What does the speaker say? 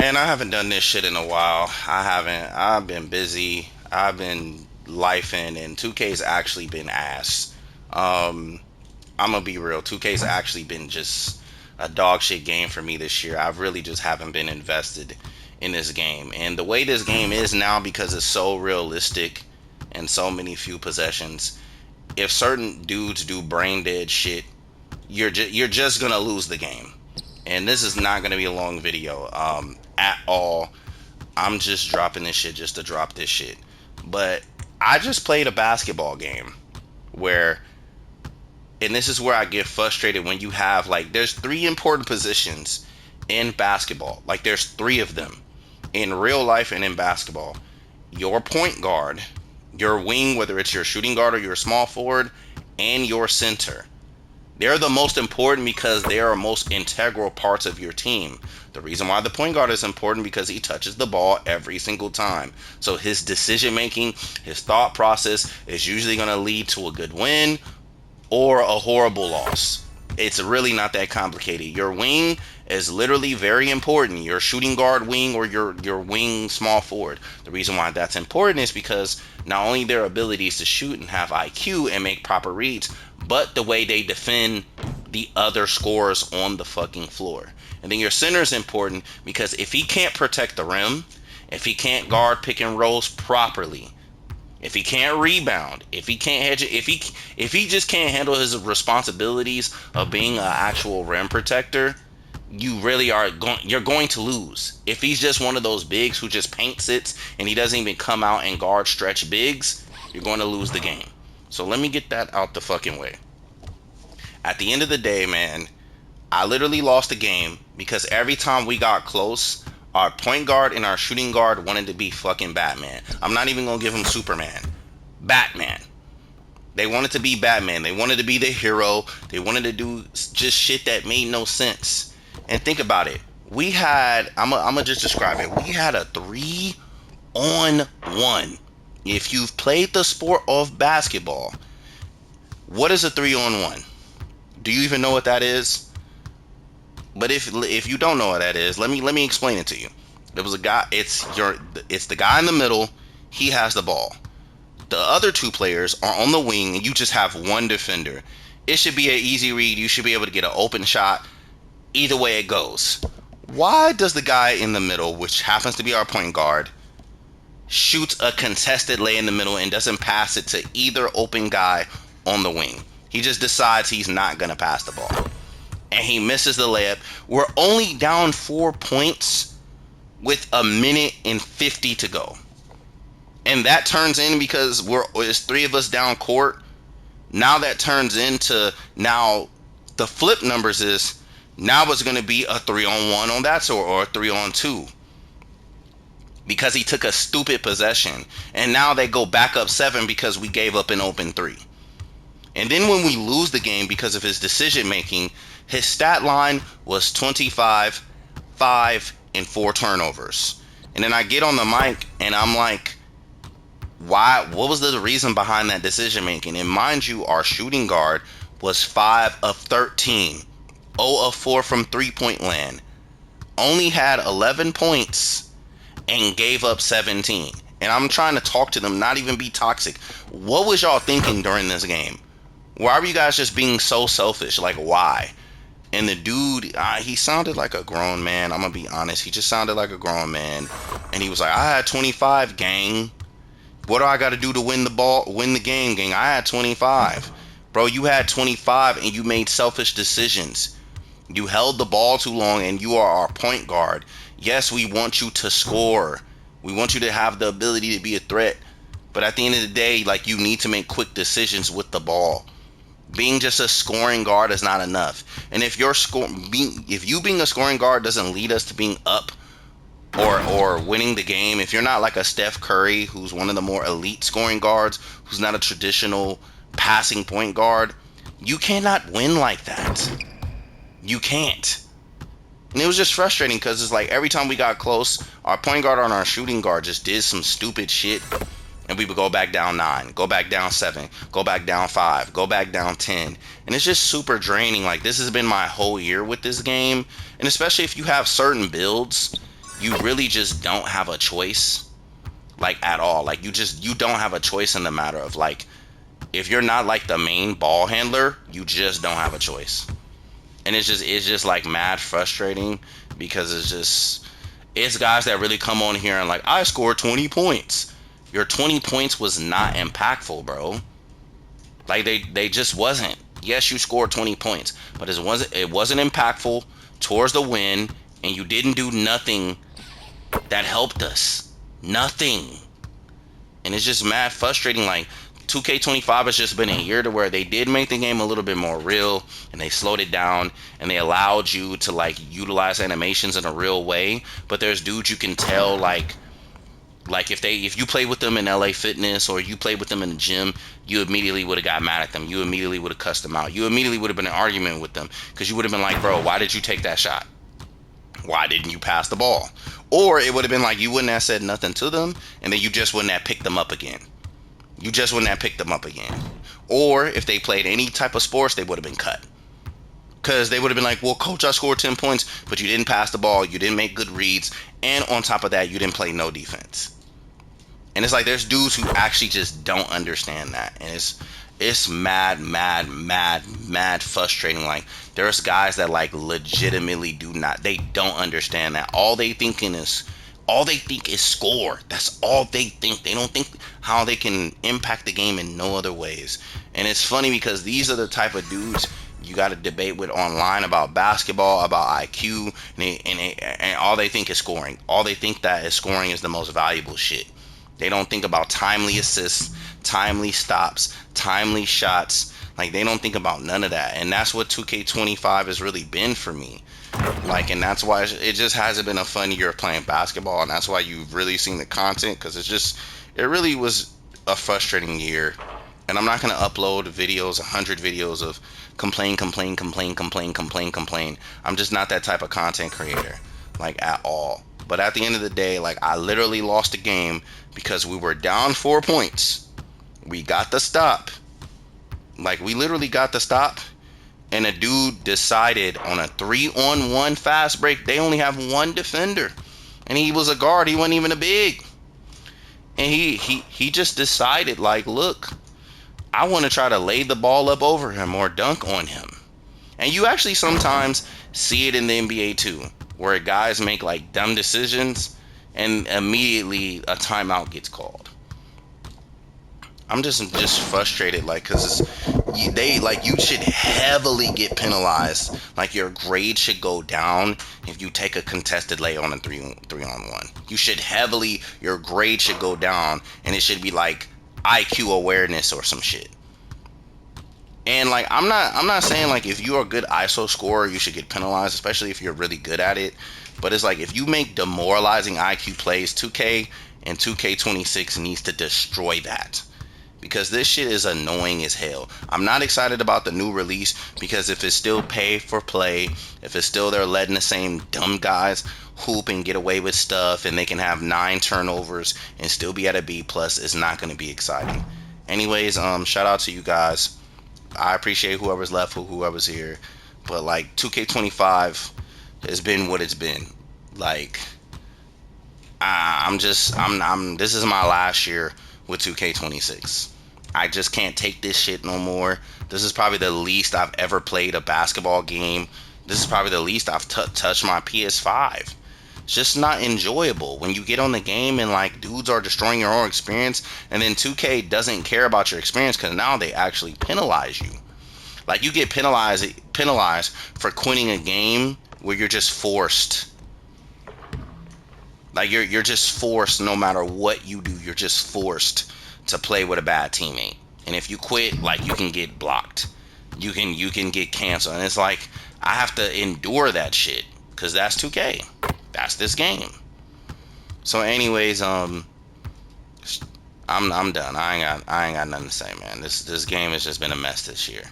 Man, I haven't done this shit in a while. I haven't. I've been busy. I've been lifing, and 2K's actually been ass. Um, I'm gonna be real. 2K's actually been just a dog shit game for me this year. I really just haven't been invested in this game. And the way this game is now, because it's so realistic and so many few possessions, if certain dudes do brain dead shit, you're just gonna lose the game. And this is not gonna be a long video at all. I'm just dropping this shit just to drop this shit. But I just played a basketball game where, and this is where I get frustrated when you have, like, there's three important positions in basketball. Like, there's three of them in real life and in basketball: your point guard, your wing, whether it's your shooting guard or your small forward, and your center. They're the most important because they are most integral parts of your team. The reason why the point guard is important because he touches the ball every single time. So his decision making, his thought process is usually going to lead to a good win or a horrible loss. It's really not that complicated. Your wing is literally very important. Your shooting guard wing or your wing small forward. The reason why that's important is because not only their abilities to shoot and have IQ and make proper reads, but the way they defend the other scorers on the fucking floor. And then your center is important because if he can't protect the rim, if he can't guard pick and rolls properly, if he can't rebound, if he can't hedge it, if he just can't handle his responsibilities of being an actual rim protector, you really are you're going to lose. If he's just one of those bigs who just paint sits and he doesn't even come out and guard stretch bigs, you're going to lose the game. So let me get that out the fucking way. At the end of the day, man, I literally lost the game because every time we got close, our point guard and our shooting guard wanted to be fucking Batman. I'm not even gonna give him Superman. Batman. They wanted to be Batman. They wanted to be the hero. They wanted to do just shit that made no sense. And think about it. We had, I'm gonna just describe it. We had a 3-on-1. If you've played the sport of basketball, what is a 3-on-1? Do you even know what that is? But if you don't know what that is, let me explain it to you. There was a guy. It's the guy in the middle. He has the ball. The other two players are on the wing, and you just have one defender. It should be an easy read. You should be able to get an open shot. Either way it goes. Why does the guy in the middle, which happens to be our point guard, shoots a contested lay in the middle and doesn't pass it to either open guy on the wing? He just decides he's not gonna pass the ball, and he misses the layup. We're only down 4 points with a minute and 50 to go. And that turns in because it's three of us down court. Now that turns into, now the flip numbers is, now it's going to be a 3-on-1 on that sort, or a 3-on-2. Because he took a stupid possession. And now they go back up 7 because we gave up an open 3. And then when we lose the game because of his decision making, his stat line was 25, 5, and 4 turnovers. And then I get on the mic and I'm like, why? What was the reason behind that decision making? And mind you, our shooting guard was 5 of 13, 0 of 4 from 3-point land, only had 11 points, and gave up 17. And I'm trying to talk to them, not even be toxic. What was y'all thinking during this game? Why were you guys just being so selfish? Like, why? And the dude, he sounded like a grown man. I'm going to be honest. He just sounded like a grown man. And he was like, I had 25, gang. What do I got to do to win the game, gang? I had 25. Bro, you had 25 and you made selfish decisions. You held the ball too long, and you are our point guard. Yes, we want you to score. We want you to have the ability to be a threat. But at the end of the day, like, you need to make quick decisions with the ball. Being just a scoring guard is not enough. And if you being a scoring guard doesn't lead us to being up or winning the game, if you're not like a Steph Curry, who's one of the more elite scoring guards, who's not a traditional passing point guard, you cannot win like that. You can't. And it was just frustrating because it's like every time we got close, our point guard and our shooting guard just did some stupid shit. And we would go back down 9, go back down 7, go back down 5, go back down 10. And it's just super draining. Like, this has been my whole year with this game. And especially if you have certain builds, you really just don't have a choice, like at all. Like you don't have a choice in the matter of like, if you're not like the main ball handler, you just don't have a choice. And it's just like mad frustrating because it's guys that really come on here and like, I scored 20 points. Your 20 points was not impactful, bro. Like they just wasn't. Yes, you scored 20 points, but it wasn't impactful towards the win, and you didn't do nothing that helped us. Nothing. And it's just mad frustrating. Like 2K25 has just been a year to where they did make the game a little bit more real, and they slowed it down, and they allowed you to like utilize animations in a real way. But there's dudes you can tell like if you played with them in LA Fitness or you played with them in the gym, you immediately would have got mad at them. You immediately would have cussed them out. You immediately would have been in an argument with them because you would have been like, bro, why did you take that shot? Why didn't you pass the ball? Or it would have been like you wouldn't have said nothing to them, and then you just wouldn't have picked them up again. You just wouldn't have picked them up again. Or if they played any type of sports, they would have been cut. Because they would have been like, well, coach, I scored 10 points, but you didn't pass the ball, you didn't make good reads, and on top of that, you didn't play no defense. And it's like there's dudes who actually just don't understand that. And it's mad frustrating. Like there's guys that like legitimately they don't understand that. All they think is score. That's all they think. They don't think how they can impact the game in no other ways. And it's funny because these are the type of dudes you got to debate with online about basketball, about IQ, and all they think is scoring. All they think that is scoring is the most valuable shit. They don't think about timely assists, timely stops, timely shots. Like they don't think about none of that. And that's what 2K25 has really been for me. Like, and that's why it just hasn't been a fun year of playing basketball. And that's why you've really seen the content, because it really was a frustrating year. And I'm not going to upload videos, 100 videos of complain. I'm just not that type of content creator, like at all. But at the end of the day, like I literally lost a game because we were down 4 points. We got the stop. Like we literally got the stop. And a dude decided on a 3-on-1 fast break. They only have one defender. And he was a guard. He wasn't even a big. And he just decided like, look, I want to try to lay the ball up over him or dunk on him. And you actually sometimes see it in the NBA too, where guys make like dumb decisions and immediately a timeout gets called. I'm just frustrated, like, cause you should heavily get penalized. Like your grade should go down if you take a contested lay on a 3-on-1. Your grade should go down, and it should be like IQ awareness or some shit. And like I'm not saying like if you're a good ISO scorer you should get penalized, especially if you're really good at it. But it's like if you make demoralizing IQ plays, 2K and 2K26 needs to destroy that. Because this shit is annoying as hell. I'm not excited about the new release because if it's still pay for play, if it's still they're letting the same dumb guys hoop and get away with stuff and they can have 9 turnovers and still be at a B plus, it's not going to be exciting. Anyways, shout out to you guys. I appreciate whoever's left, whoever's here. But like 2K25 has been what it's been. Like this is my last year with 2K26. I just can't take this shit no more. This is probably the least I've ever played a basketball game. This is probably the least I've touched my PS5. It's just not enjoyable when you get on the game and like dudes are destroying your own experience, and then 2K doesn't care about your experience because now they actually penalize you. Like you get penalized for quitting a game where you're just forced. Like you're just forced. No matter what you do, you're just forced to play with a bad teammate. And if you quit, like you can get blocked. You can get canceled. And it's like I have to endure that shit because that's 2K. That's this game. So anyways, I'm done. I ain't got nothing to say, man. This game has just been a mess this year.